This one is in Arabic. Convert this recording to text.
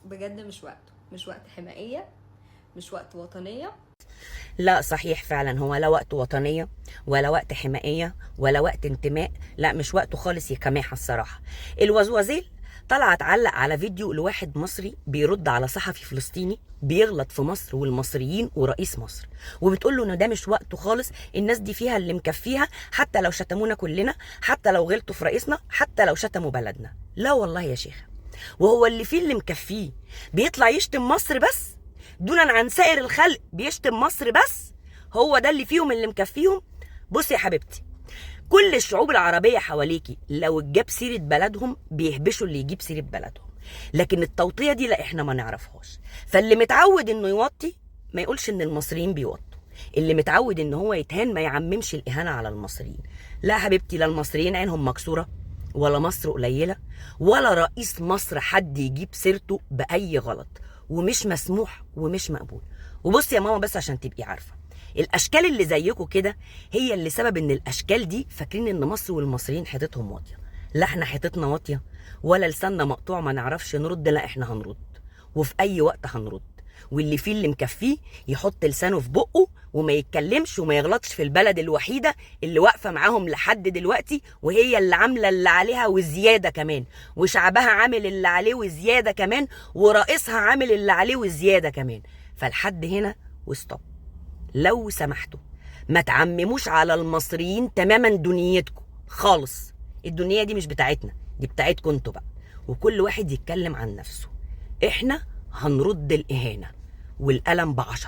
بجد مش وقته، مش وقت حمائية، مش وقت وطنية. لا صحيح فعلا، هو لا وقت وطنية ولا وقت حمائية ولا وقت انتماء، لا مش وقته خالص يا كماحة الصراحة. الوزوزيل طلع اتعلق على فيديو لواحد مصري بيرد على صحفي فلسطيني بيغلط في مصر والمصريين ورئيس مصر، وبتقول له ان ده مش وقته خالص، الناس دي فيها اللي مكفيها، حتى لو شتمونا كلنا، حتى لو غلطوا في رئيسنا، حتى لو شتموا بلدنا. لا والله يا شيخة، وهو اللي فيه اللي مكفيه بيطلع يشتم مصر بس دونا عن سائر الخلق؟ بيشتم مصر بس؟ هو ده اللي فيهم اللي مكفيهم؟ بص يا حبيبتي، كل الشعوب العربية حواليكي لو اتجاب سيرة بلدهم بيهبشوا اللي يجيب سيرة بلدهم، لكن التوطية دي لا احنا ما نعرفهاش. فاللي متعود انه يوطي ما يقولش ان المصريين بيوطوا، اللي متعود ان هو يتهان ما يعممش الاهانة على المصريين. لا حبيبتي، لا المصريين عينهم مكسورة ولا مصر قليلة ولا رئيس مصر حد يجيب سيرته بأي غلط، ومش مسموح ومش مقبول. وبص يا ماما بس عشان تبقي عارفة، الاشكال اللي زيكم كده هي اللي سبب ان الاشكال دي فاكرين ان مصر والمصريين حيطتهم واطيه. لا احنا حيطتنا واطيه ولا لساننا مقطوع ما نعرفش نرد، لا احنا هنرد وفي اي وقت هنرد، واللي فيه اللي مكفيه يحط لسانه في بقه وما يتكلمش وما يغلطش في البلد الوحيده اللي واقفه معاهم لحد دلوقتي، وهي اللي عامله اللي عليها وزياده كمان، وشعبها عامل اللي عليه وزياده كمان، ورئيسها عامل اللي عليه وزياده كمان. فالحد هنا وستوب. لو سمحتوا ما تعمموش على المصريين تماما دنيتكم خالص، الدنيا دي مش بتاعتنا، دي بتاعتكم انتوا بقى، وكل واحد يتكلم عن نفسه. احنا هنرد الإهانة والقلم ب10.